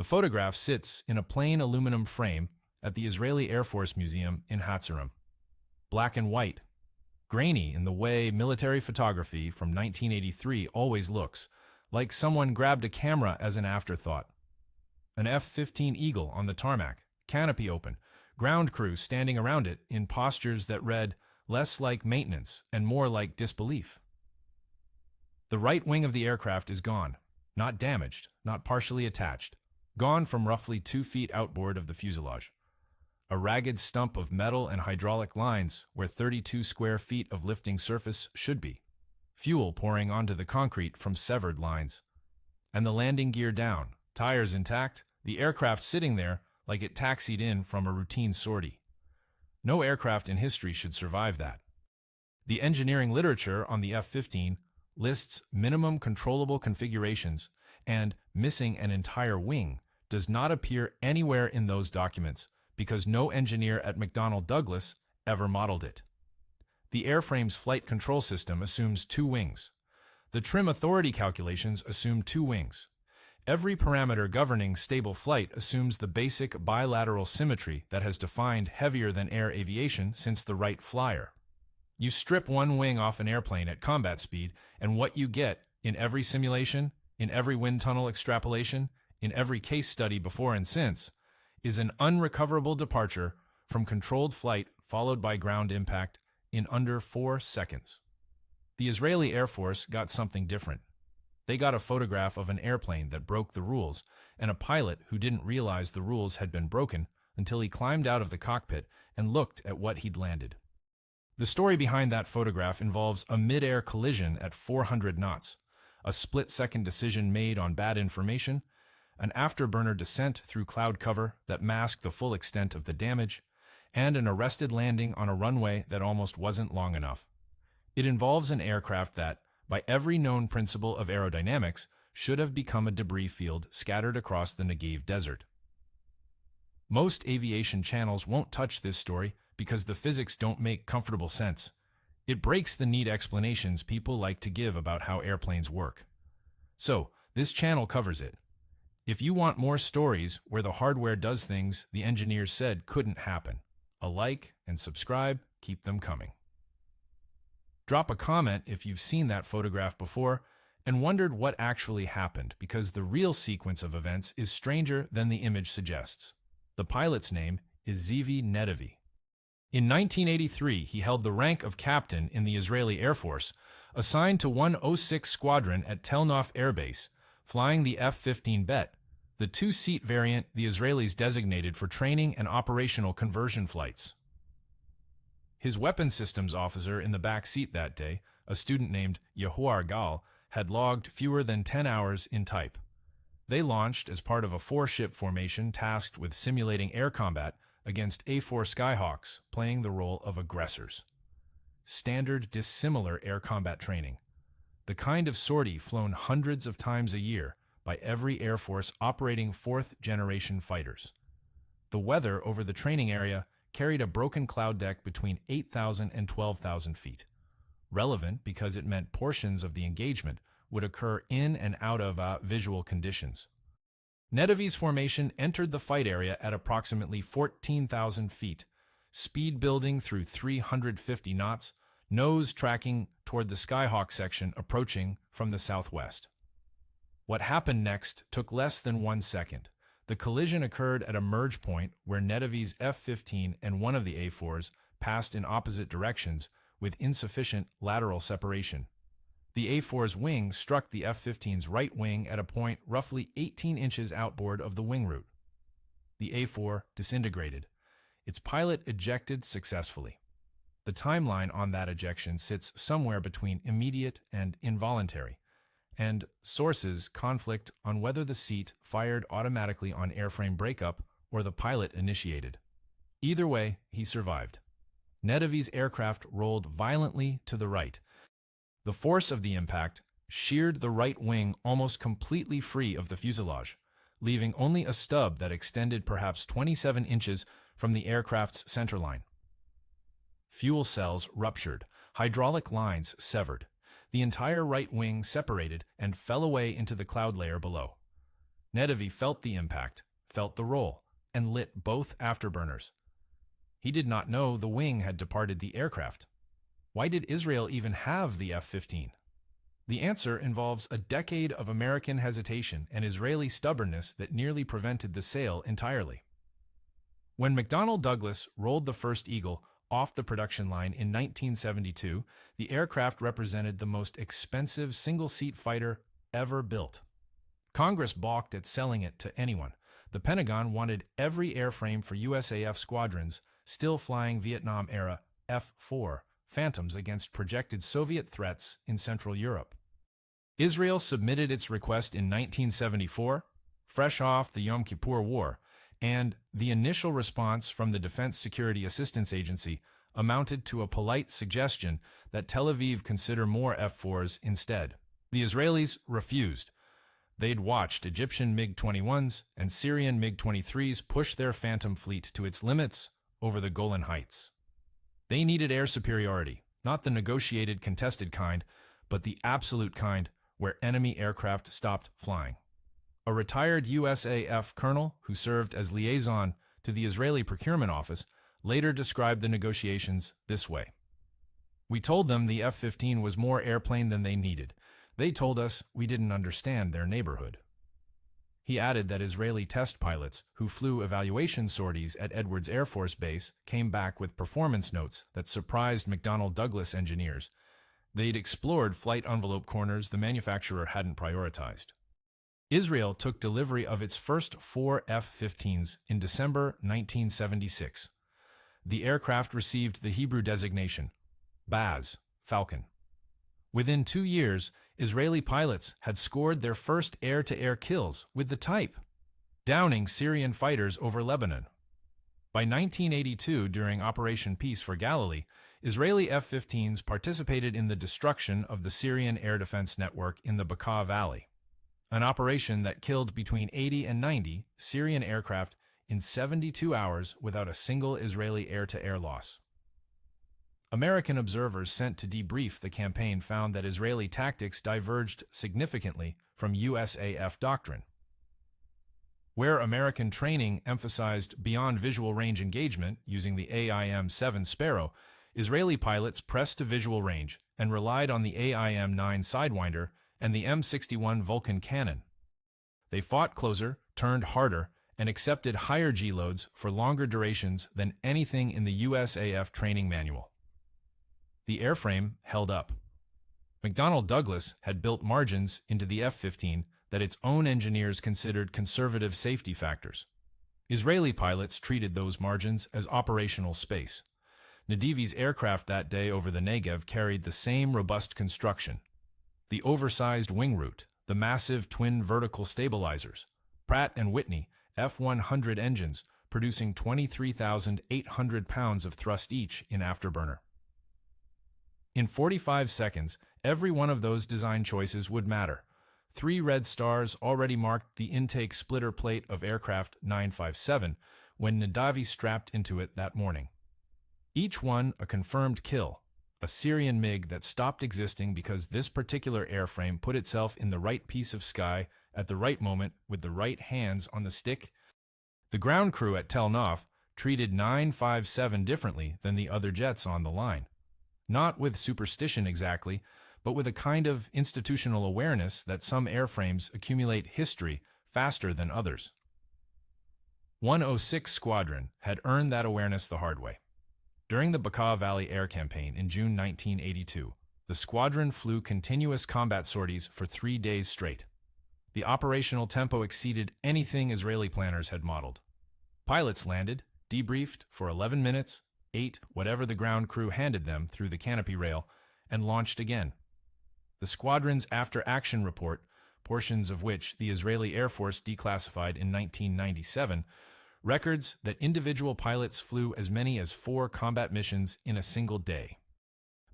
The photograph sits in a plain aluminum frame at the Israeli Air Force Museum in Hatzerim. Black and white, grainy in the way military photography from 1983 always looks, like someone grabbed a camera as an afterthought. An F-15 Eagle on the tarmac, canopy open, ground crew standing around it in postures that read less like maintenance and more like disbelief. The right wing of the aircraft is gone, not damaged, not partially attached, gone from roughly 2 feet outboard of the fuselage. A ragged stump of metal and hydraulic lines where 32 square feet of lifting surface should be. Fuel pouring onto the concrete from severed lines. And the landing gear down, tires intact, the aircraft sitting there like it taxied in from a routine sortie. No aircraft in history should survive that. The engineering literature on the F-15 lists minimum controllable configurations, and missing an entire wing does not appear anywhere in those documents because no engineer at McDonnell Douglas ever modeled it. The airframe's flight control system assumes 2 wings. The trim authority calculations assume 2 wings. Every parameter governing stable flight assumes the basic bilateral symmetry that has defined heavier-than-air aviation since the Wright Flyer. You strip one wing off an airplane at combat speed, and what you get in every simulation, in every wind tunnel extrapolation, in every case study before and since, is an unrecoverable departure from controlled flight followed by ground impact in under 4 seconds. The Israeli Air Force got something different. They got a photograph of an airplane that broke the rules and a pilot who didn't realize the rules had been broken until he climbed out of the cockpit and looked at what he'd landed. The story behind that photograph involves a mid-air collision at 400 knots, a split-second decision made on bad information, an afterburner descent through cloud cover that masked the full extent of the damage, and an arrested landing on a runway that almost wasn't long enough. It involves an aircraft that, by every known principle of aerodynamics, should have become a debris field scattered across the Negev desert. Most aviation channels won't touch this story because the physics don't make comfortable sense. It breaks the neat explanations people like to give about how airplanes work. So, this channel covers it. If you want more stories where the hardware does things the engineers said couldn't happen, a like and subscribe keep them coming. Drop a comment if you've seen that photograph before and wondered what actually happened, because the real sequence of events is stranger than the image suggests. The pilot's name is Zivi Nedivi. In 1983, he held the rank of captain in the Israeli Air Force, assigned to 106 Squadron at Tel Nof Airbase, flying the F-15 Baz, the 2-seat variant the Israelis designated for training and operational conversion flights. His weapons systems officer in the back seat that day, a student named Yehoar Gal, had logged fewer than 10 hours in type. They launched as part of a 4-ship formation tasked with simulating air combat against A-4 Skyhawks, playing the role of aggressors. Standard dissimilar air combat training. The kind of sortie flown hundreds of times a year by every Air Force operating 4th-generation fighters. The weather over the training area carried a broken cloud deck between 8,000 and 12,000 feet. Relevant because it meant portions of the engagement would occur in and out of visual conditions. Nedivi's formation entered the fight area at approximately 14,000 feet, speed building through 350 knots, nose tracking toward the Skyhawk section approaching from the southwest. What happened next took less than 1 second. The collision occurred at a merge point where Nedivi's F-15 and one of the A-4s passed in opposite directions with insufficient lateral separation. The A-4's wing struck the F-15's right wing at a point roughly 18 inches outboard of the wing root. The A-4 disintegrated. Its pilot ejected successfully. The timeline on that ejection sits somewhere between immediate and involuntary, and sources conflict on whether the seat fired automatically on airframe breakup or the pilot initiated. Either way, he survived. Nedivi's aircraft rolled violently to the right. The force of the impact sheared the right wing almost completely free of the fuselage, leaving only a stub that extended perhaps 27 inches from the aircraft's centerline. Fuel cells ruptured, hydraulic lines severed. The entire right wing separated and fell away into the cloud layer below. Nedivi felt the impact, felt the roll, and lit both afterburners. He did not know the wing had departed the aircraft. Why did Israel even have the F-15? The answer involves a decade of American hesitation and Israeli stubbornness that nearly prevented the sale entirely. When McDonnell Douglas rolled the first Eagle off the production line in 1972, the aircraft represented the most expensive single-seat fighter ever built. Congress balked at selling it to anyone. The Pentagon wanted every airframe for USAF squadrons still flying Vietnam-era F-4 Phantoms against projected Soviet threats in Central Europe. Israel submitted its request in 1974, fresh off the Yom Kippur War, and the initial response from the Defense Security Assistance Agency amounted to a polite suggestion that Tel Aviv consider more F-4s instead. The Israelis refused. They'd watched Egyptian MiG-21s and Syrian MiG-23s push their Phantom fleet to its limits over the Golan Heights. They needed air superiority, not the negotiated contested kind, but the absolute kind where enemy aircraft stopped flying. A retired USAF colonel who served as liaison to the Israeli procurement office later described the negotiations this way. "We told them the F-15 was more airplane than they needed. They told us we didn't understand their neighborhood." He added that Israeli test pilots who flew evaluation sorties at Edwards Air Force Base came back with performance notes that surprised McDonnell Douglas engineers. They'd explored flight envelope corners the manufacturer hadn't prioritized. Israel took delivery of its first 4 F-15s in December 1976. The aircraft received the Hebrew designation, Baz, Falcon. Within 2 years, Israeli pilots had scored their first air-to-air kills with the type, downing Syrian fighters over Lebanon. By 1982, during Operation Peace for Galilee, Israeli F-15s participated in the destruction of the Syrian air defense network in the Bekaa Valley, an operation that killed between 80 and 90 Syrian aircraft in 72 hours without a single Israeli air-to-air loss. American observers sent to debrief the campaign found that Israeli tactics diverged significantly from USAF doctrine. Where American training emphasized beyond visual range engagement using the AIM-7 Sparrow, Israeli pilots pressed to visual range and relied on the AIM-9 Sidewinder and the M61 Vulcan cannon. They fought closer, turned harder, and accepted higher G-loads for longer durations than anything in the USAF training manual. The airframe held up. McDonnell Douglas had built margins into the F-15 that its own engineers considered conservative safety factors. Israeli pilots treated those margins as operational space. Nedivi's aircraft that day over the Negev carried the same robust construction. The oversized wing root, the massive twin vertical stabilizers, Pratt & Whitney F-100 engines producing 23,800 pounds of thrust each in afterburner. In 45 seconds, every one of those design choices would matter. 3 red stars already marked the intake splitter plate of aircraft 957 when Nedivi strapped into it that morning. Each one a confirmed kill, a Syrian MiG that stopped existing because this particular airframe put itself in the right piece of sky at the right moment with the right hands on the stick. The ground crew at Tel Nof treated 957 differently than the other jets on the line. Not with superstition exactly, but with a kind of institutional awareness that some airframes accumulate history faster than others. 106 Squadron had earned that awareness the hard way. During the Bekaa Valley air campaign in June 1982, the squadron flew continuous combat sorties for 3 days straight. The operational tempo exceeded anything Israeli planners had modeled. Pilots landed, debriefed for 11 minutes, ate whatever the ground crew handed them through the canopy rail, and launched again. The squadron's after-action report, portions of which the Israeli Air Force declassified in 1997, records that individual pilots flew as many as 4 combat missions in a single day.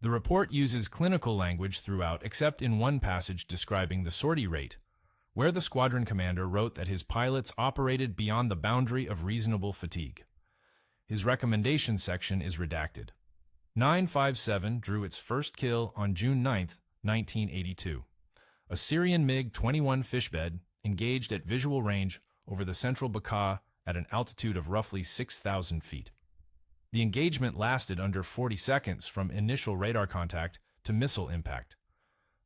The report uses clinical language throughout except in one passage describing the sortie rate, where the squadron commander wrote that his pilots operated beyond the boundary of reasonable fatigue. His recommendation section is redacted. 957 drew its first kill on June 9, 1982. A Syrian MiG-21 fishbed engaged at visual range over the central Bekaa at an altitude of roughly 6,000 feet. The engagement lasted under 40 seconds from initial radar contact to missile impact.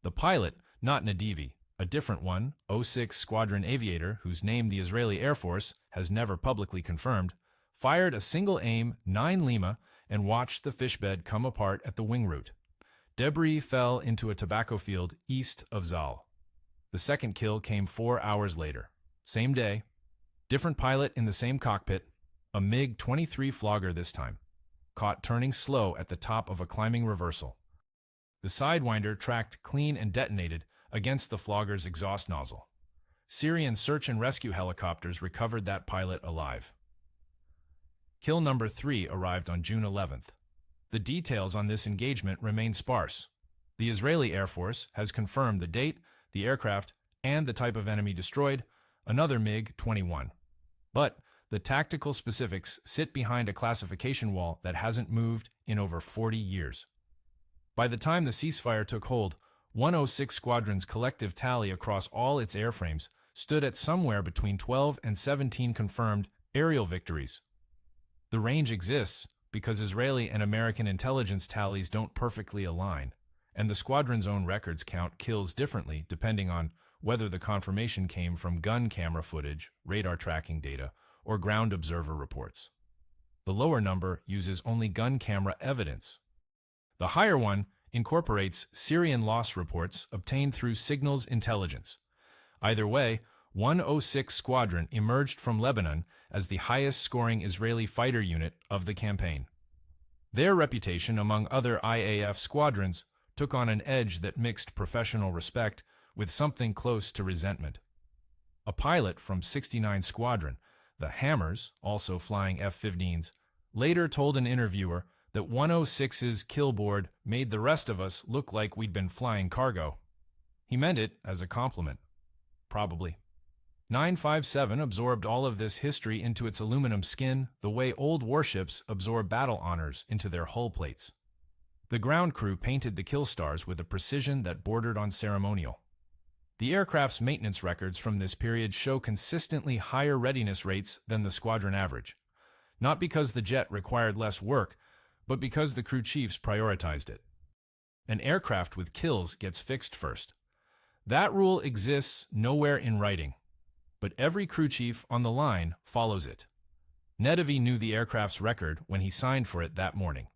The pilot, not Nedivi, a different one, O-6 Squadron aviator whose name the Israeli Air Force has never publicly confirmed, fired a single-aim 9 Lima and watched the fishbed come apart at the wing root. Debris fell into a tobacco field east of Zal. The second kill came 4 hours later. Same day, different pilot in the same cockpit, a MiG-23 flogger this time, caught turning slow at the top of a climbing reversal. The Sidewinder tracked clean and detonated against the flogger's exhaust nozzle. Syrian search and rescue helicopters recovered that pilot alive. Kill number 3 arrived on June 11th. The details on this engagement remain sparse. The Israeli Air Force has confirmed the date, the aircraft, and the type of enemy destroyed, another MiG-21. But the tactical specifics sit behind a classification wall that hasn't moved in over 40 years. By the time the ceasefire took hold, 106 Squadron's collective tally across all its airframes stood at somewhere between 12 and 17 confirmed aerial victories. The range exists because Israeli and American intelligence tallies don't perfectly align, and the squadron's own records count kills differently depending on whether the confirmation came from gun camera footage, radar tracking data, or ground observer reports. The lower number uses only gun camera evidence. The higher one incorporates Syrian loss reports obtained through signals intelligence. Either way, 106 Squadron emerged from Lebanon as the highest-scoring Israeli fighter unit of the campaign. Their reputation among other IAF squadrons took on an edge that mixed professional respect with something close to resentment. A pilot from 69 Squadron, the Hammers, also flying F-15s, later told an interviewer that 106's killboard made the rest of us look like we'd been flying cargo. He meant it as a compliment. Probably. 957 absorbed all of this history into its aluminum skin the way old warships absorb battle honors into their hull plates. The ground crew painted the kill stars with a precision that bordered on ceremonial. The aircraft's maintenance records from this period show consistently higher readiness rates than the squadron average, not because the jet required less work, but because the crew chiefs prioritized it. An aircraft with kills gets fixed first. That rule exists nowhere in writing, but every crew chief on the line follows it. Nedivi knew the aircraft's record when he signed for it that morning.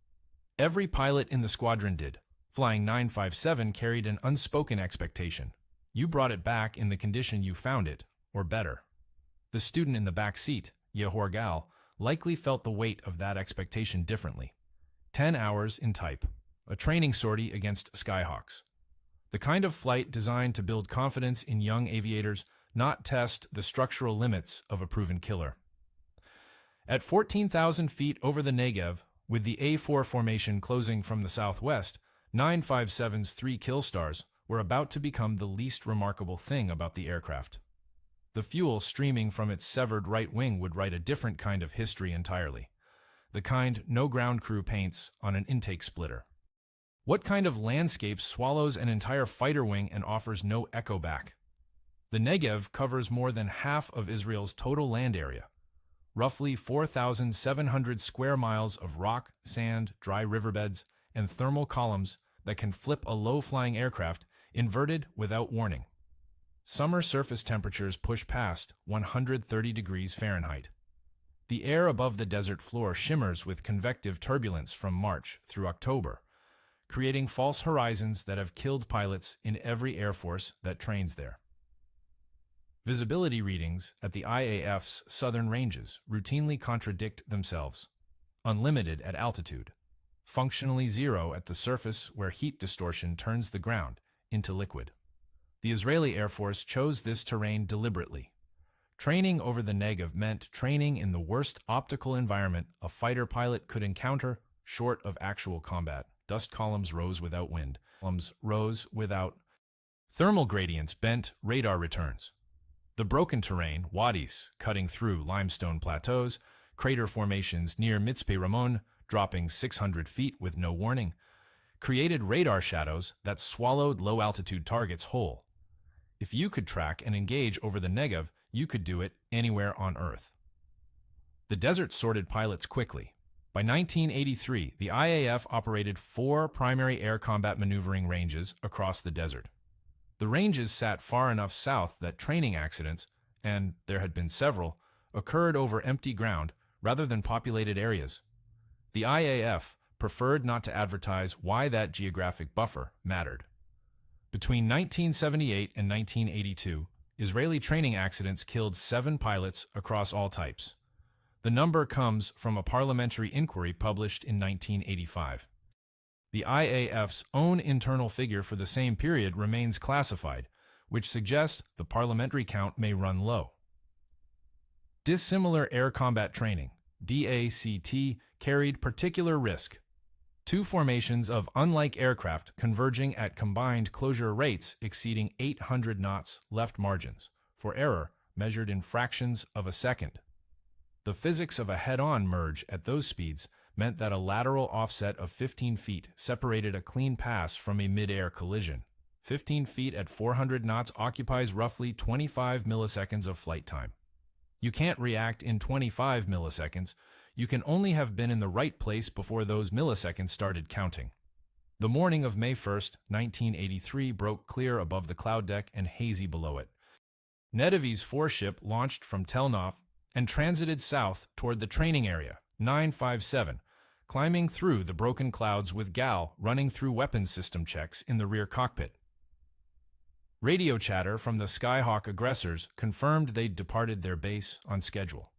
Every pilot in the squadron did. Flying 957 carried an unspoken expectation. You brought it back in the condition you found it, or better. The student in the back seat, Yehoar Gal, likely felt the weight of that expectation differently. 10 hours in type. A training sortie against Skyhawks. The kind of flight designed to build confidence in young aviators, not test the structural limits of a proven killer. At 14,000 feet over the Negev, with the A-4 formation closing from the southwest, 957's 3 kill stars were about to become the least remarkable thing about the aircraft. The fuel streaming from its severed right wing would write a different kind of history entirely. The kind no ground crew paints on an intake splitter. What kind of landscape swallows an entire fighter wing and offers no echo back? The Negev covers more than half of Israel's total land area. Roughly 4,700 square miles of rock, sand, dry riverbeds, and thermal columns that can flip a low-flying aircraft inverted without warning. Summer surface temperatures push past 130 degrees Fahrenheit. The air above the desert floor shimmers with convective turbulence from March through October, creating false horizons that have killed pilots in every Air Force that trains there. Visibility readings at the IAF's southern ranges routinely contradict themselves. Unlimited at altitude, functionally zero at the surface where heat distortion turns the ground into liquid. The Israeli Air Force chose this terrain deliberately. Training over the Negev meant training in the worst optical environment a fighter pilot could encounter short of actual combat. Dust columns rose without wind. Columns rose without. Thermal gradients bent radar returns. The broken terrain, wadis cutting through limestone plateaus, crater formations near Mitzpe Ramon dropping 600 feet with no warning, created radar shadows that swallowed low-altitude targets whole. If you could track and engage over the Negev, you could do it anywhere on Earth. The desert sorted pilots quickly. By 1983, the IAF operated 4 primary air combat maneuvering ranges across the desert. The ranges sat far enough south that training accidents, and there had been several, occurred over empty ground rather than populated areas. The IAF preferred not to advertise why that geographic buffer mattered. Between 1978 and 1982, Israeli training accidents killed 7 pilots across all types. The number comes from a parliamentary inquiry published in 1985. The IAF's own internal figure for the same period remains classified, which suggests the parliamentary count may run low. Dissimilar air combat training, DACT, carried particular risk. 2 formations of unlike aircraft converging at combined closure rates exceeding 800 knots left margins for error measured in fractions of a second. The physics of a head-on merge at those speeds meant that a lateral offset of 15 feet separated a clean pass from a mid-air collision. 15 feet at 400 knots occupies roughly 25 milliseconds of flight time. You can't react in 25 milliseconds. You can only have been in the right place before those milliseconds started counting. The morning of May 1, 1983 broke clear above the cloud deck and hazy below it. Nedivi's 4-ship launched from Tel Nof and transited south toward the training area, 957, climbing through the broken clouds with Gal running through weapons system checks in the rear cockpit. Radio chatter from the Skyhawk aggressors confirmed they'd departed their base on schedule.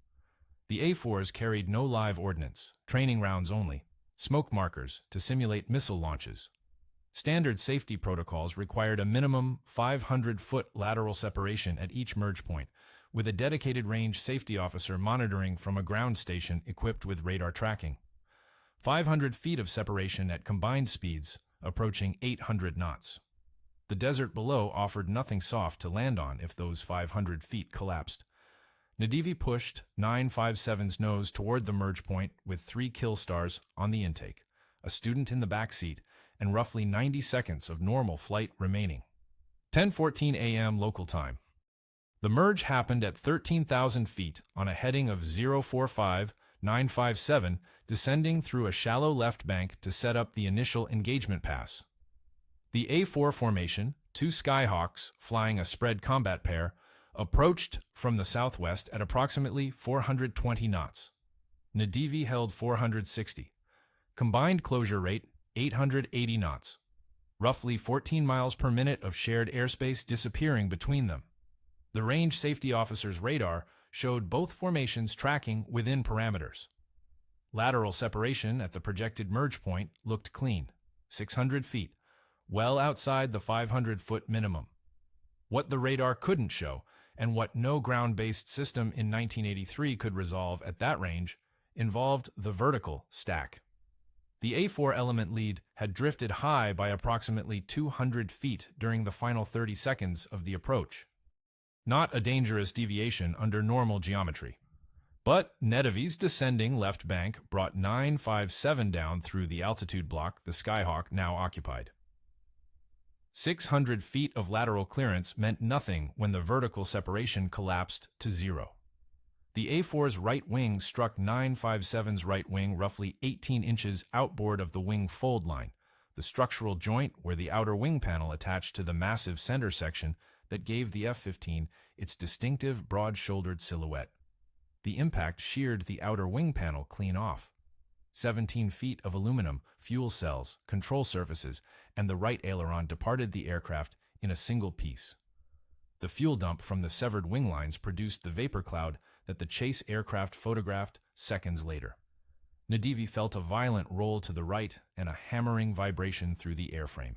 The A-4s carried no live ordnance, training rounds only, smoke markers to simulate missile launches. Standard safety protocols required a minimum 500-foot lateral separation at each merge point, with a dedicated range safety officer monitoring from a ground station equipped with radar tracking. 500 feet of separation at combined speeds, approaching 800 knots. The desert below offered nothing soft to land on if those 500 feet collapsed. Nedivi pushed 957's nose toward the merge point with 3 kill stars on the intake, a student in the back seat, and roughly 90 seconds of normal flight remaining. 10:14 a.m. local time. The merge happened at 13,000 feet on a heading of 045-957, descending through a shallow left bank to set up the initial engagement pass. The A-4 formation, 2 Skyhawks flying a spread combat pair, approached from the southwest at approximately 420 knots. Nedivi held 460. Combined closure rate, 880 knots. Roughly 14 miles per minute of shared airspace disappearing between them. The range safety officer's radar showed both formations tracking within parameters. Lateral separation at the projected merge point looked clean, 600 feet, well outside the 500-foot minimum. What the radar couldn't show, and what no ground-based system in 1983 could resolve at that range, involved the vertical stack. The A-4 element lead had drifted high by approximately 200 feet during the final 30 seconds of the approach. Not a dangerous deviation under normal geometry. But Nedivi's descending left bank brought 957 down through the altitude block the Skyhawk now occupied. 600 feet of lateral clearance meant nothing when the vertical separation collapsed to 0. The A-4's right wing struck 957's right wing roughly 18 inches outboard of the wing fold line, the structural joint where the outer wing panel attached to the massive center section that gave the F-15 its distinctive broad-shouldered silhouette. The impact sheared the outer wing panel clean off. 17 feet of aluminum, fuel cells, control surfaces, and the right aileron departed the aircraft in a single piece. The fuel dump from the severed wing lines produced the vapor cloud that the chase aircraft photographed seconds later. Nedivi felt a violent roll to the right and a hammering vibration through the airframe.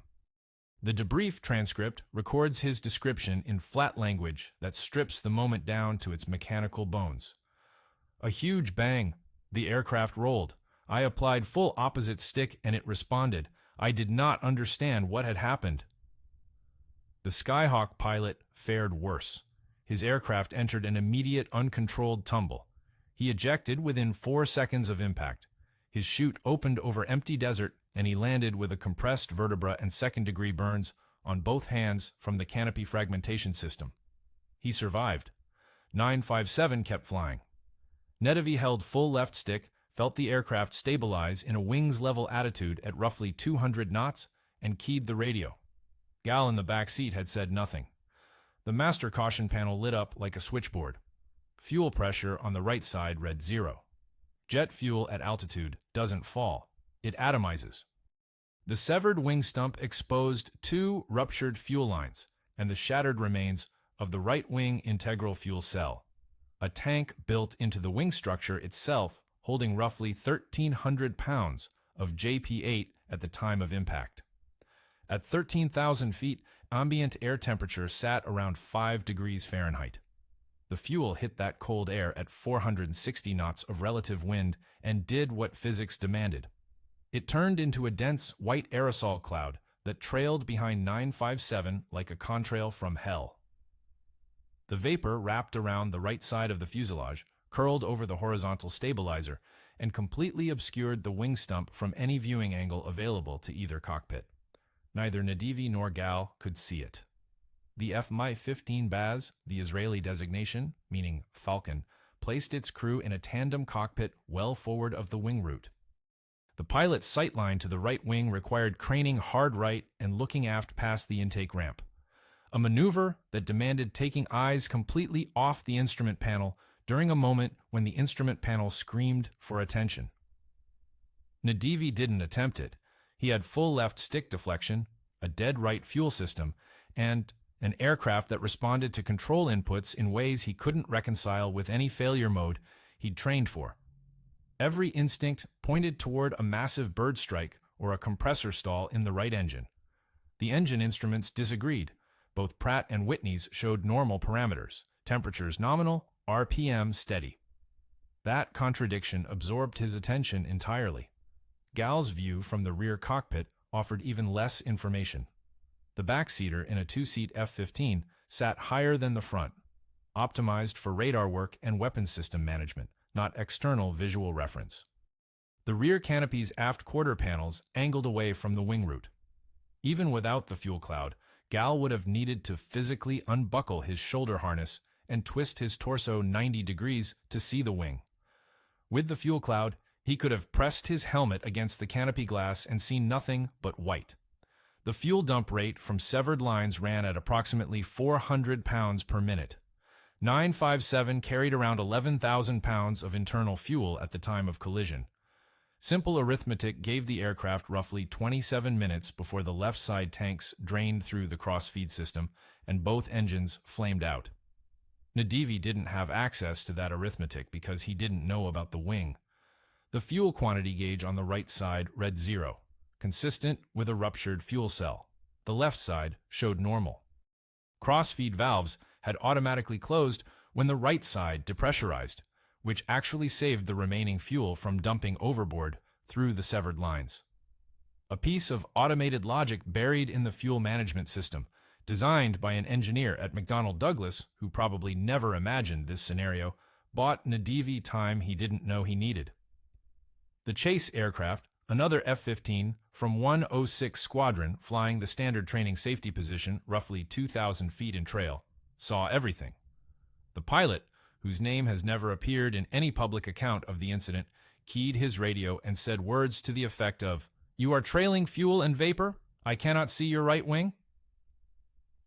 The debrief transcript records his description in flat language that strips the moment down to its mechanical bones. A huge bang. The aircraft rolled. I applied full opposite stick and it responded. I did not understand what had happened. The Skyhawk pilot fared worse. His aircraft entered an immediate uncontrolled tumble. He ejected within 4 seconds of impact. His chute opened over empty desert and he landed with a compressed vertebra and second-degree burns on both hands from the canopy fragmentation system. He survived. 957 kept flying. Nedivi held full left stick, felt the aircraft stabilize in a wings-level attitude at roughly 200 knots, and keyed the radio. Gal in the back seat had said nothing. The master caution panel lit up like a switchboard. Fuel pressure on the right side read 0. Jet fuel at altitude doesn't fall. It atomizes. The severed wing stump exposed 2 ruptured fuel lines and the shattered remains of the right wing integral fuel cell, a tank built into the wing structure itself holding roughly 1,300 pounds of JP-8 at the time of impact. At 13,000 feet, ambient air temperature sat around 5 degrees Fahrenheit. The fuel hit that cold air at 460 knots of relative wind and did what physics demanded. It turned into a dense white aerosol cloud that trailed behind 957 like a contrail from hell. The vapor wrapped around the right side of the fuselage, curled over the horizontal stabilizer, and completely obscured the wing stump from any viewing angle available to either cockpit. Neither Nedivi nor Gal could see it. The F-15 Baz, the Israeli designation, meaning Falcon, placed its crew in a tandem cockpit well forward of the wing route. The pilot's sightline to the right wing required craning hard right and looking aft past the intake ramp, a maneuver that demanded taking eyes completely off the instrument panel during a moment when the instrument panel screamed for attention. Nedivi didn't attempt it. He had full left stick deflection, a dead right fuel system, and an aircraft that responded to control inputs in ways he couldn't reconcile with any failure mode he'd trained for. Every instinct pointed toward a massive bird strike or a compressor stall in the right engine. The engine instruments disagreed. Both Pratt and Whitney's showed normal parameters, temperatures nominal, RPM steady. That contradiction absorbed his attention entirely. Gal's view from the rear cockpit offered even less information. The backseater in a 2-seat F-15 sat higher than the front, optimized for radar work and weapons system management, not external visual reference. The rear canopy's aft quarter panels angled away from the wing route. Even without the fuel cloud, Gal would have needed to physically unbuckle his shoulder harness and twist his torso 90 degrees to see the wing. With the fuel cloud, he could have pressed his helmet against the canopy glass and seen nothing but white. The fuel dump rate from severed lines ran at approximately 400 pounds per minute. 957 carried around 11,000 pounds of internal fuel at the time of collision. Simple arithmetic gave the aircraft roughly 27 minutes before the left side tanks drained through the cross-feed system and both engines flamed out. Nedivi didn't have access to that arithmetic because he didn't know about the wing. The fuel quantity gauge on the right side read 0, consistent with a ruptured fuel cell. The left side showed normal. Cross-feed valves had automatically closed when the right side depressurized, which actually saved the remaining fuel from dumping overboard through the severed lines. A piece of automated logic buried in the fuel management system, designed by an engineer at McDonnell Douglas who probably never imagined this scenario, bought Nedivi time he didn't know he needed. The chase aircraft, another F-15 from 106 Squadron flying the standard training safety position roughly 2,000 feet in trail, saw everything. The pilot, whose name has never appeared in any public account of the incident, keyed his radio and said words to the effect of, "You are trailing fuel and vapor? I cannot see your right wing?"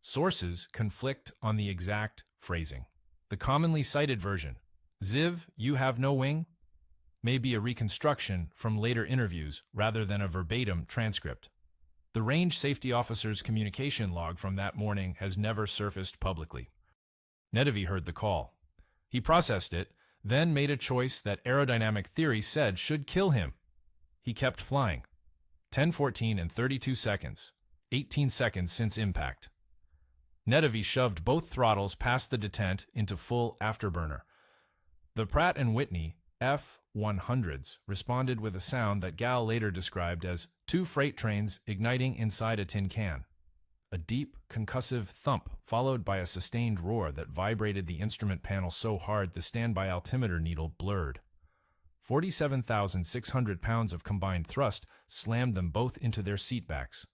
Sources conflict on the exact phrasing. The commonly cited version, "Ziv, you have no wing," may be a reconstruction from later interviews rather than a verbatim transcript. The range safety officer's communication log from that morning has never surfaced publicly. Nedivi heard the call. He processed it, then made a choice that aerodynamic theory said should kill him. He kept flying. 10:14 and 32 seconds, 18 seconds since impact. Nedivi shoved both throttles past the detent into full afterburner. The Pratt & Whitney F-100s responded with a sound that Gal later described as 2 freight trains igniting inside a tin can. A deep, concussive thump followed by a sustained roar that vibrated the instrument panel so hard the standby altimeter needle blurred. 47,600 pounds of combined thrust slammed them both into their seatbacks.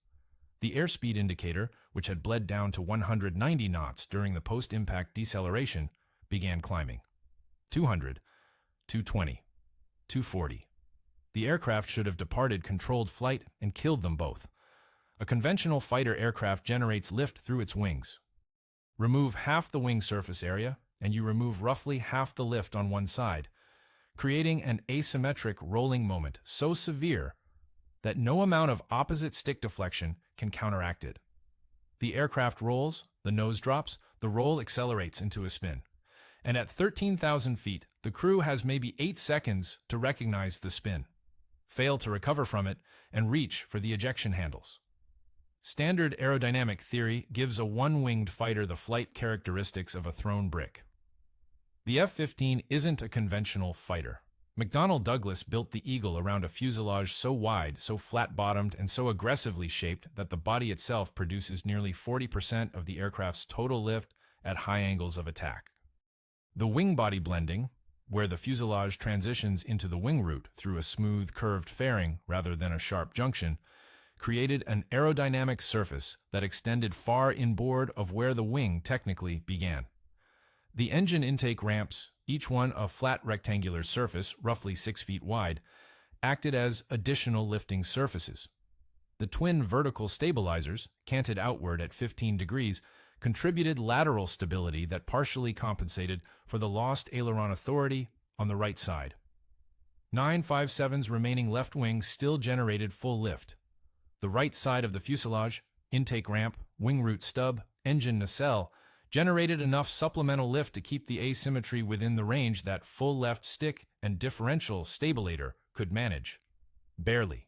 The airspeed indicator, which had bled down to 190 knots during the post-impact deceleration, began climbing. 200, 220, 240. The aircraft should have departed controlled flight and killed them both. A conventional fighter aircraft generates lift through its wings. Remove half the wing surface area, and you remove roughly half the lift on one side, creating an asymmetric rolling moment so severe that no amount of opposite stick deflection can counteract it. The aircraft rolls, the nose drops, the roll accelerates into a spin. And at 13,000 feet, the crew has maybe 8 seconds to recognize the spin, fail to recover from it, and reach for the ejection handles. Standard aerodynamic theory gives a one-winged fighter the flight characteristics of a thrown brick. The F-15 isn't a conventional fighter. McDonnell Douglas built the Eagle around a fuselage so wide, so flat-bottomed, and so aggressively shaped that the body itself produces nearly 40% of the aircraft's total lift at high angles of attack. The wing-body blending, where the fuselage transitions into the wing root through a smooth, curved fairing rather than a sharp junction, created an aerodynamic surface that extended far inboard of where the wing technically began. The engine intake ramps, each one a flat rectangular surface roughly 6 feet wide, acted as additional lifting surfaces. The twin vertical stabilizers, canted outward at 15 degrees, contributed lateral stability that partially compensated for the lost aileron authority on the right side. 957's remaining left wing still generated full lift. The right side of the fuselage, intake ramp, wing root stub, engine nacelle, generated enough supplemental lift to keep the asymmetry within the range that full left stick and differential stabilator could manage. Barely.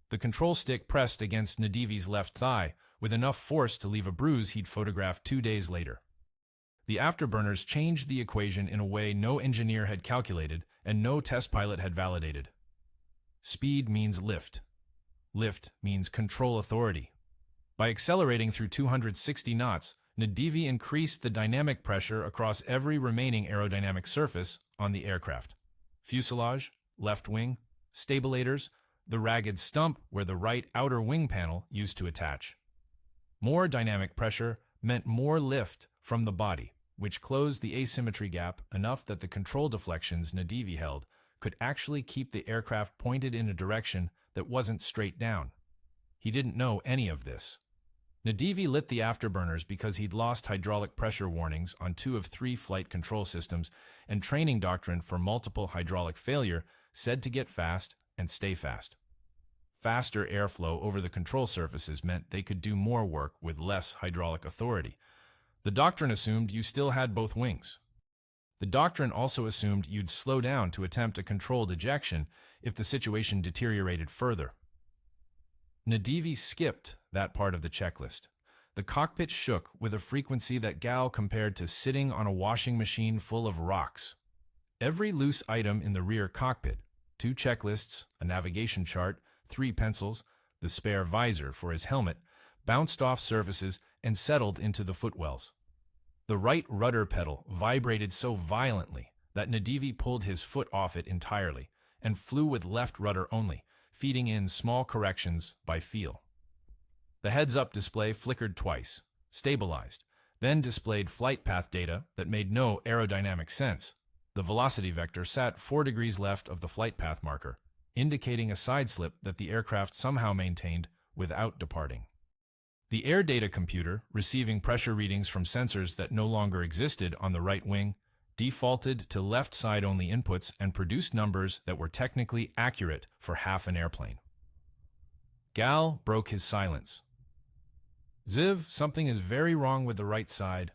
The control stick pressed against Nedivi's left thigh, with enough force to leave a bruise he'd photographed 2 days later. The afterburners changed the equation in a way no engineer had calculated and no test pilot had validated. Speed means lift. Lift means control authority. By accelerating through 260 knots, Nedivi increased the dynamic pressure across every remaining aerodynamic surface on the aircraft. Fuselage, left wing, stabilators, the ragged stump where the right outer wing panel used to attach. More dynamic pressure meant more lift from the body, which closed the asymmetry gap enough that the control deflections Nedivi held could actually keep the aircraft pointed in a direction that wasn't straight down. He didn't know any of this. Nedivi lit the afterburners because he'd lost hydraulic pressure warnings on 2 of 3 flight control systems, and training doctrine for multiple hydraulic failure said to get fast and stay fast. Faster airflow over the control surfaces meant they could do more work with less hydraulic authority. The doctrine assumed you still had both wings. The doctrine also assumed you'd slow down to attempt a controlled ejection if the situation deteriorated further. Nedivi skipped that part of the checklist. The cockpit shook with a frequency that Gal compared to sitting on a washing machine full of rocks. Every loose item in the rear cockpit, 2 checklists, a navigation chart, 3 pencils, the spare visor for his helmet, bounced off surfaces and settled into the footwells. The right rudder pedal vibrated so violently that Nedivi pulled his foot off it entirely and flew with left rudder only, feeding in small corrections by feel. The heads-up display flickered twice, stabilized, then displayed flight path data that made no aerodynamic sense. The velocity vector sat 4 degrees left of the flight path marker, indicating a side slip that the aircraft somehow maintained without departing. The air data computer, receiving pressure readings from sensors that no longer existed on the right wing, defaulted to left side only inputs and produced numbers that were technically accurate for half an airplane. Gal broke his silence. Ziv, something is very wrong with the right side.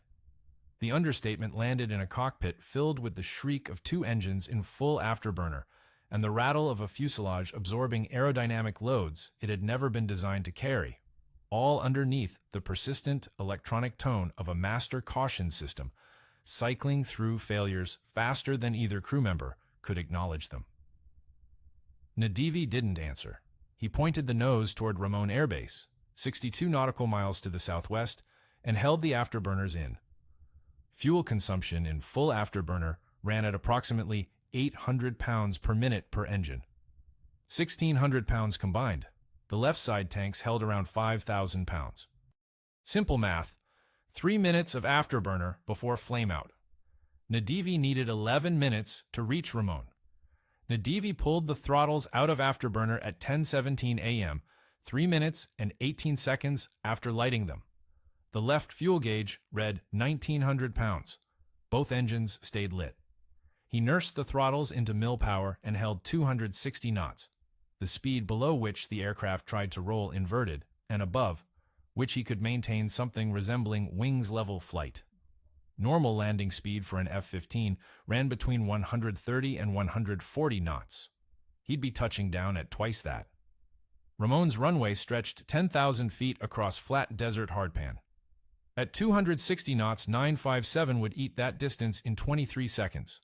The understatement landed in a cockpit filled with the shriek of 2 engines in full afterburner and the rattle of a fuselage absorbing aerodynamic loads it had never been designed to carry, all underneath the persistent electronic tone of a master caution system, cycling through failures faster than either crew member could acknowledge them. Nedivi didn't answer. He pointed the nose toward Ramon Airbase, 62 nautical miles to the southwest, and held the afterburners in. Fuel consumption in full afterburner ran at approximately 800 pounds per minute per engine. 1,600 pounds combined. The left side tanks held around 5,000 pounds. Simple math. 3 minutes of afterburner before flameout. Nedivi needed 11 minutes to reach Ramon. Nedivi pulled the throttles out of afterburner at 10:17 a.m., 3 minutes and 18 seconds after lighting them. The left fuel gauge read 1,900 pounds. Both engines stayed lit. He nursed the throttles into mill power and held 260 knots, the speed below which the aircraft tried to roll inverted, and above which he could maintain something resembling wings-level flight. Normal landing speed for an F-15 ran between 130 and 140 knots. He'd be touching down at twice that. Ramon's runway stretched 10,000 feet across flat desert hardpan. At 260 knots, 957 would eat that distance in 23 seconds.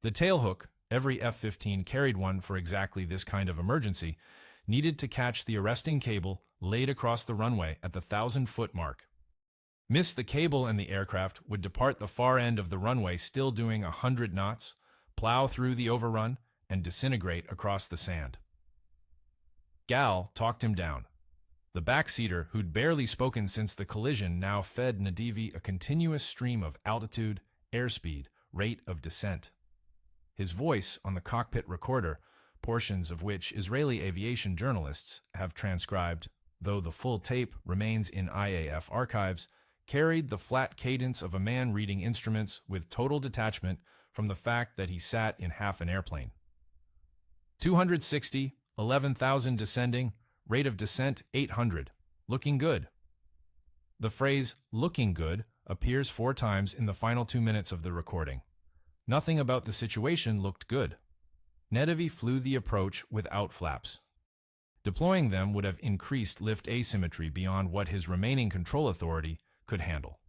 The tailhook, every F-15 carried one for exactly this kind of emergency, needed to catch the arresting cable laid across the runway at the 1,000-foot mark. Miss the cable and the aircraft would depart the far end of the runway still doing 100 knots, plow through the overrun, and disintegrate across the sand. Gal talked him down. The backseater, who'd barely spoken since the collision, now fed Nedivi a continuous stream of altitude, airspeed, rate of descent. His voice on the cockpit recorder, portions of which Israeli aviation journalists have transcribed, though the full tape remains in IAF archives, carried the flat cadence of a man reading instruments with total detachment from the fact that he sat in half an airplane. 260, 11,000 descending, rate of descent 800, looking good. The phrase looking good appears 4 times in the final 2 minutes of the recording. Nothing about the situation looked good. Nedivi flew the approach without flaps. Deploying them would have increased lift asymmetry beyond what his remaining control authority could handle.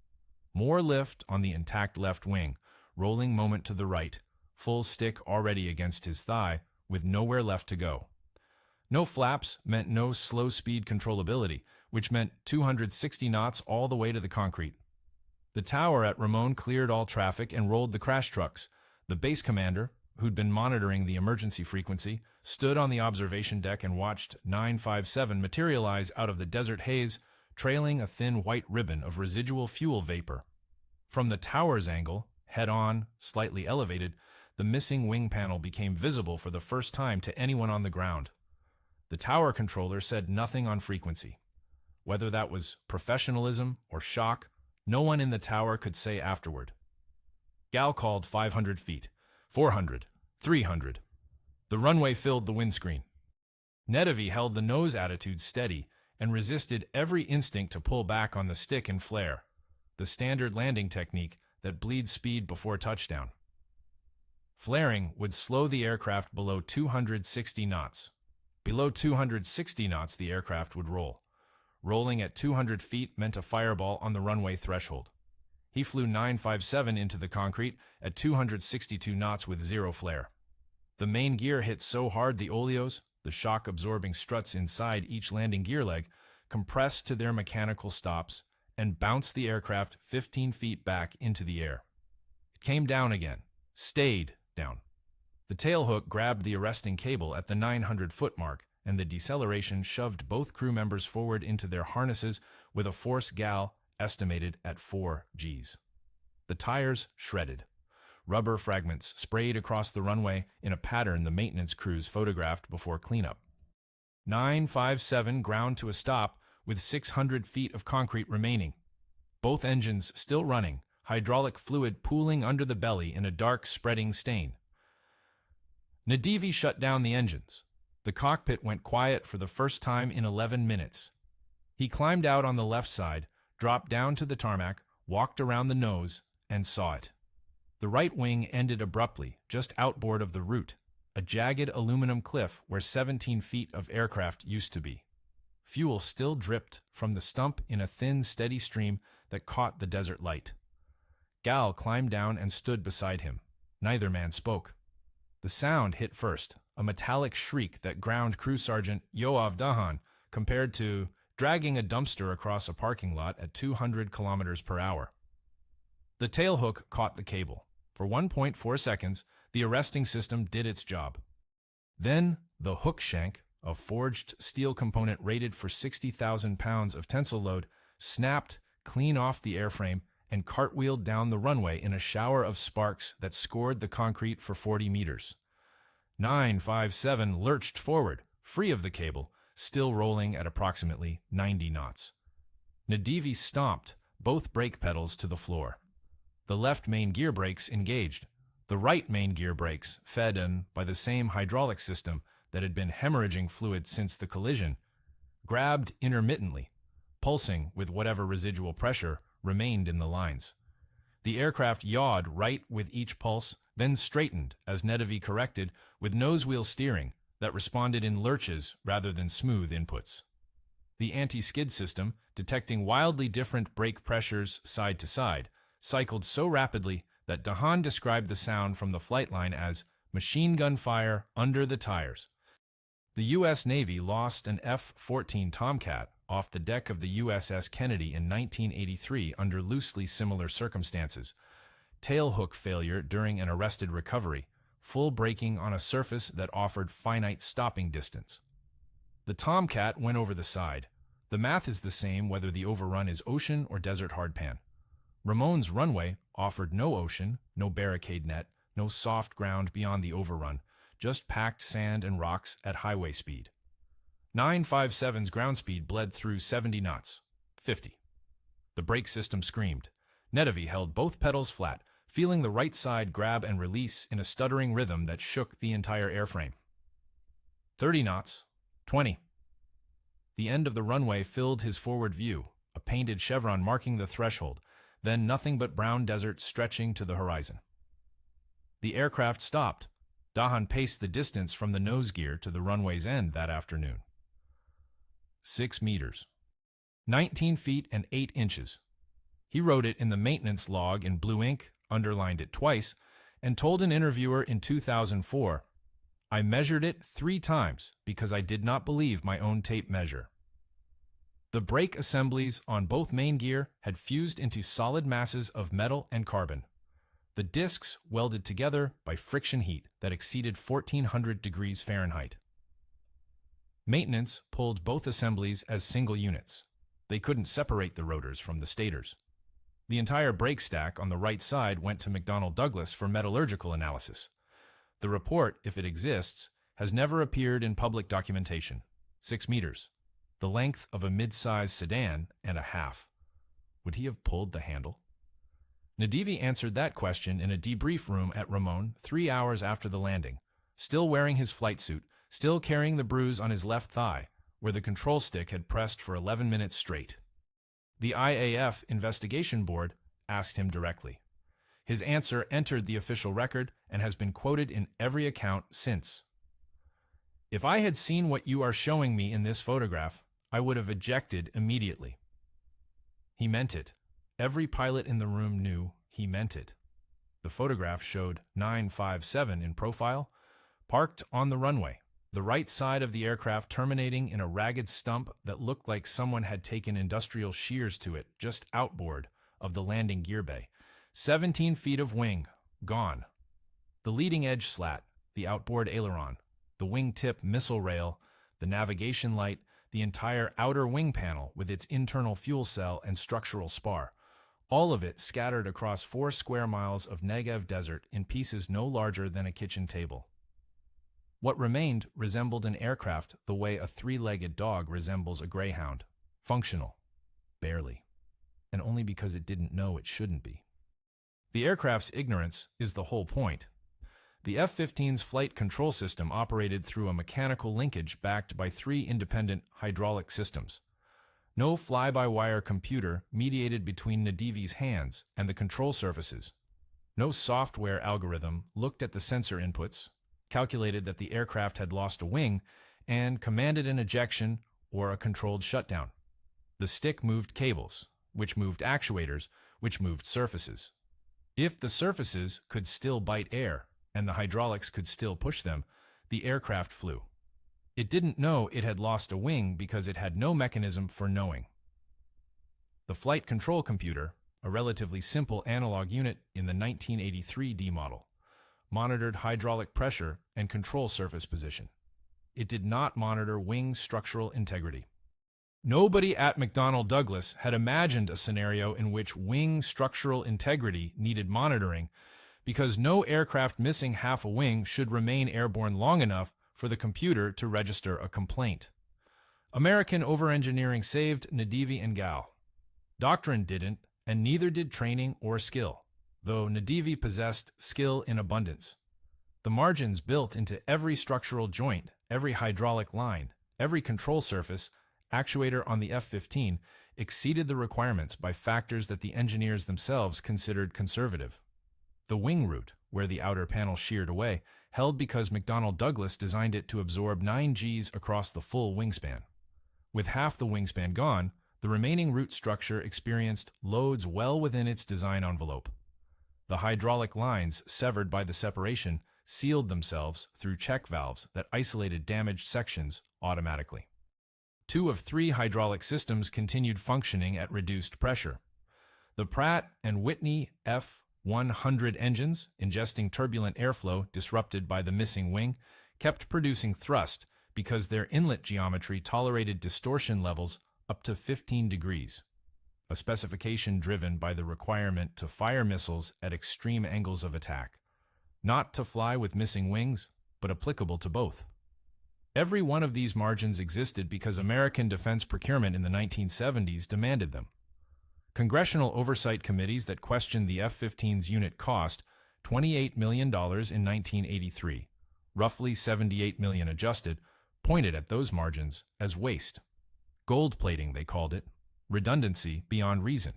More lift on the intact left wing, rolling moment to the right, full stick already against his thigh, with nowhere left to go. No flaps meant no slow-speed controllability, which meant 260 knots all the way to the concrete. The tower at Ramon cleared all traffic and rolled the crash trucks. The base commander, who'd been monitoring the emergency frequency, stood on the observation deck and watched 957 materialize out of the desert haze, trailing a thin white ribbon of residual fuel vapor. From the tower's angle, head-on, slightly elevated, the missing wing panel became visible for the first time to anyone on the ground. The tower controller said nothing on frequency. Whether that was professionalism or shock, no one in the tower could say afterward. Gal called 500 feet, 400, 300. The runway filled the windscreen. Nedivi held the nose attitude steady and resisted every instinct to pull back on the stick and flare, the standard landing technique that bleeds speed before touchdown. Flaring would slow the aircraft below 260 knots. Below 260 knots, the aircraft would roll. Rolling at 200 feet meant a fireball on the runway threshold. He flew 957 into the concrete at 262 knots with 0 flare. The main gear hit so hard the oleos, the shock-absorbing struts inside each landing gear leg, compressed to their mechanical stops and bounced the aircraft 15 feet back into the air. It came down again, stayed down. The tailhook grabbed the arresting cable at the 900-foot mark, and the deceleration shoved both crew members forward into their harnesses with a force Gal estimated at 4 Gs. The tires shredded. Rubber fragments sprayed across the runway in a pattern the maintenance crews photographed before cleanup. 957 ground to a stop with 600 feet of concrete remaining. Both engines still running, hydraulic fluid pooling under the belly in a dark, spreading stain. Nedivi shut down the engines. The cockpit went quiet for the first time in 11 minutes. He climbed out on the left side, dropped down to the tarmac, walked around the nose, and saw it. The right wing ended abruptly, just outboard of the route, a jagged aluminum cliff where 17 feet of aircraft used to be. Fuel still dripped from the stump in a thin, steady stream that caught the desert light. Gal climbed down and stood beside him. Neither man spoke. The sound hit first, a metallic shriek that ground Crew Sergeant Yehoar Gal compared to dragging a dumpster across a parking lot at 200 kilometers per hour. The tailhook caught the cable. For 1.4 seconds, the arresting system did its job. Then, the hook shank, a forged steel component rated for 60,000 pounds of tensile load, snapped clean off the airframe and cartwheeled down the runway in a shower of sparks that scored the concrete for 40 meters. 957 lurched forward, free of the cable, still rolling at approximately 90 knots. Nedivi stomped both brake pedals to the floor. The left main gear brakes engaged. The right main gear brakes, fed in by the same hydraulic system that had been hemorrhaging fluid since the collision, grabbed intermittently, pulsing with whatever residual pressure remained in the lines. The aircraft yawed right with each pulse, then straightened as Nedivi corrected with nose-wheel steering that responded in lurches rather than smooth inputs. The anti-skid system, detecting wildly different brake pressures side to side, cycled so rapidly that Dahan described the sound from the flight line as machine gun fire under the tires. The U.S. Navy lost an F-14 Tomcat off the deck of the USS Kennedy in 1983 under loosely similar circumstances. Tailhook failure during an arrested recovery, full braking on a surface that offered finite stopping distance. The Tomcat went over the side. The math is the same whether the overrun is ocean or desert hardpan. Ramon's runway offered no ocean, no barricade net, no soft ground beyond the overrun, just packed sand and rocks at highway speed. 957's ground speed bled through 70 knots, 50. The brake system screamed. Nedivi held both pedals flat, feeling the right side grab and release in a stuttering rhythm that shook the entire airframe. 30 knots, 20. The end of the runway filled his forward view, a painted chevron marking the threshold, then nothing but brown desert stretching to the horizon. The aircraft stopped. Dahan paced the distance from the nose gear to the runway's end that afternoon. 6 meters. 19 feet and 8 inches. He wrote it in the maintenance log in blue ink, underlined it twice, and told an interviewer in 2004, "I measured it 3 times because I did not believe my own tape measure." The brake assemblies on both main gear had fused into solid masses of metal and carbon. The discs welded together by friction heat that exceeded 1400 degrees Fahrenheit. Maintenance pulled both assemblies as single units. They couldn't separate the rotors from the stators. The entire brake stack on the right side went to McDonnell Douglas for metallurgical analysis. The report, if it exists, has never appeared in public documentation. 6 meters. The length of a mid-size sedan and a half. Would he have pulled the handle? Nedivi answered that question in a debrief room at Ramon 3 hours after the landing, still wearing his flight suit, still carrying the bruise on his left thigh, where the control stick had pressed for 11 minutes straight. The IAF investigation board asked him directly. His answer entered the official record and has been quoted in every account since. "If I had seen what you are showing me in this photograph, I would have ejected immediately." He meant it. Every pilot in the room knew he meant it. The photograph showed 957 in profile, parked on the runway, the right side of the aircraft terminating in a ragged stump that looked like someone had taken industrial shears to it just outboard of the landing gear bay. 17 feet of wing, gone. The leading edge slat, the outboard aileron, the wingtip missile rail, the navigation light, the entire outer wing panel with its internal fuel cell and structural spar. All of it scattered across 4 square miles of Negev desert in pieces no larger than a kitchen table. What remained resembled an aircraft the way a 3-legged dog resembles a greyhound. Functional. Barely. And only because it didn't know it shouldn't be. The aircraft's ignorance is the whole point. The F-15's flight control system operated through a mechanical linkage backed by 3 independent hydraulic systems. No fly-by-wire computer mediated between Nedivi's hands and the control surfaces. No software algorithm looked at the sensor inputs, calculated that the aircraft had lost a wing, and commanded an ejection or a controlled shutdown. The stick moved cables, which moved actuators, which moved surfaces. If the surfaces could still bite air, and the hydraulics could still push them, the aircraft flew. It didn't know it had lost a wing because it had no mechanism for knowing. The flight control computer, a relatively simple analog unit in the 1983 D model, monitored hydraulic pressure and control surface position. it did not monitor wing structural integrity. Nobody at McDonnell Douglas had imagined a scenario in which wing structural integrity needed monitoring, because no aircraft missing half a wing should remain airborne long enough for the computer to register a complaint. American overengineering saved Nedivi and Gal. Doctrine didn't, and neither did training or skill, though Nedivi possessed skill in abundance. The margins built into every structural joint, every hydraulic line, every control surface, actuator on the F-15 exceeded the requirements by factors that the engineers themselves considered conservative. The wing root, where the outer panel sheared away, held because McDonnell Douglas designed it to absorb 9 Gs across the full wingspan. With half the wingspan gone, the remaining root structure experienced loads well within its design envelope. The hydraulic lines severed by the separation sealed themselves through check valves that isolated damaged sections automatically. 2 of 3 hydraulic systems continued functioning at reduced pressure. The Pratt and Whitney F-100 engines, ingesting turbulent airflow disrupted by the missing wing, kept producing thrust because their inlet geometry tolerated distortion levels up to 15 degrees, a specification driven by the requirement to fire missiles at extreme angles of attack, not to fly with missing wings, but applicable to both. Every one of these margins existed because American defense procurement in the 1970s demanded them. Congressional oversight committees that questioned the F-15's unit cost $28 million in 1983, roughly $78 million adjusted, pointed at those margins as waste. Gold plating, they called it. Redundancy beyond reason.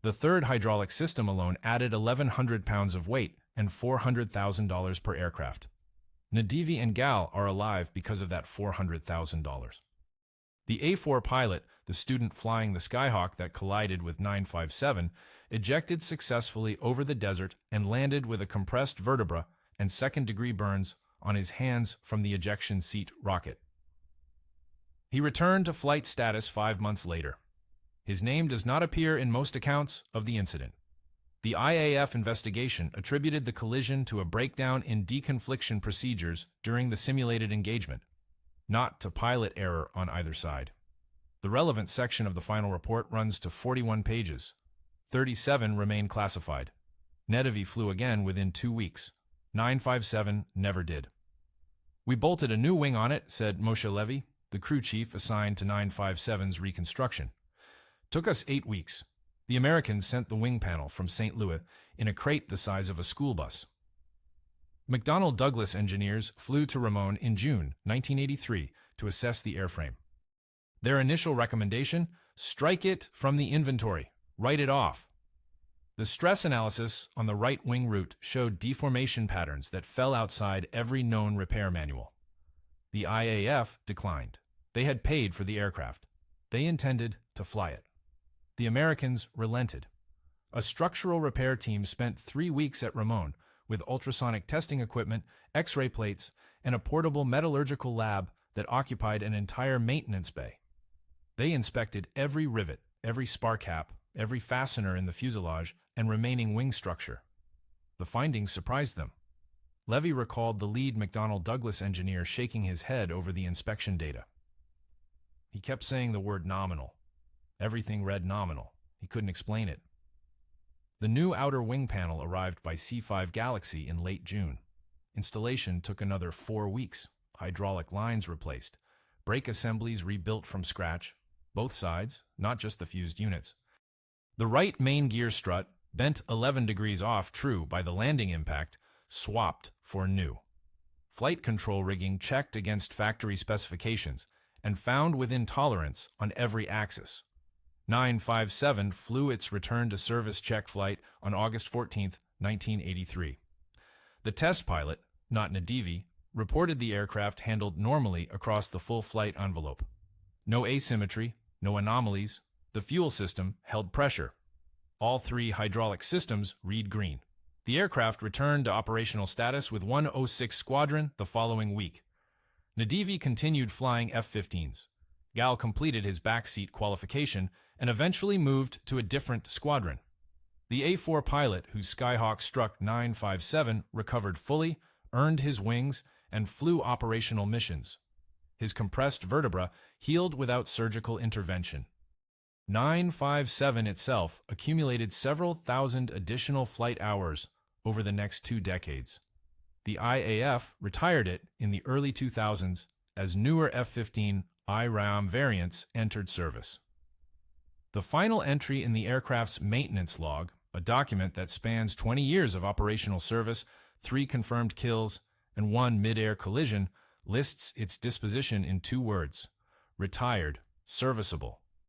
The third hydraulic system alone added 1,100 pounds of weight and $400,000 per aircraft. Nedivi and Gal are alive because of that $400,000. The A-4 pilot, the student flying the Skyhawk that collided with 957, ejected successfully over the desert and landed with a compressed vertebra and second-degree burns on his hands from the ejection seat rocket. He returned to flight status 5 months later. His name does not appear in most accounts of the incident. The IAF investigation attributed the collision to a breakdown in deconfliction procedures during the simulated engagement, not to pilot error on either side. The relevant section of the final report runs to 41 pages. 37 remain classified. Nedivi flew again within 2 weeks. 957 never did. "We bolted a new wing on it," said Moshe Levy, the crew chief assigned to 957's reconstruction. "Took us 8 weeks. The Americans sent the wing panel from St. Louis in a crate the size of a school bus." McDonnell Douglas engineers flew to Ramon in June 1983 to assess the airframe. Their initial recommendation: strike it from the inventory, write it off. The stress analysis on the right wing root showed deformation patterns that fell outside every known repair manual. The IAF declined. They had paid for the aircraft. They intended to fly it. The Americans relented. A structural repair team spent 3 weeks at Ramon with ultrasonic testing equipment, X-ray plates, and a portable metallurgical lab that occupied an entire maintenance bay. They inspected every rivet, every spar cap, every fastener in the fuselage, and remaining wing structure. The findings surprised them. Levy recalled the lead McDonnell Douglas engineer shaking his head over the inspection data. He kept saying the word nominal. Everything read nominal. He couldn't explain it. The new outer wing panel arrived by C5 Galaxy in late June. Installation took another 4 weeks. Hydraulic lines replaced. Brake assemblies rebuilt from scratch. Both sides, not just the fused units. The right main gear strut, bent 11 degrees off true by the landing impact, swapped for new. Flight control rigging checked against factory specifications and found within tolerance on every axis. 957 flew its return to service check flight on August 14, 1983. The test pilot, not Nedivi, reported the aircraft handled normally across the full flight envelope. No asymmetry, no anomalies. The fuel system held pressure. All 3 hydraulic systems read green. The aircraft returned to operational status with 106 Squadron the following week. Nedivi continued flying F-15s. Gal completed his backseat qualification and eventually moved to a different squadron. The A-4 pilot, whose Skyhawk struck 957, recovered fully, earned his wings, and flew operational missions. His compressed vertebra healed without surgical intervention. 957 itself accumulated several thousand additional flight hours over the next 2 decades. The IAF retired it in the early 2000s as newer F-15 IRAM variants entered service. The final entry in the aircraft's maintenance log, a document that spans 20 years of operational service, 3 confirmed kills, and 1 mid-air collision, lists its disposition in 2 words: retired, serviceable.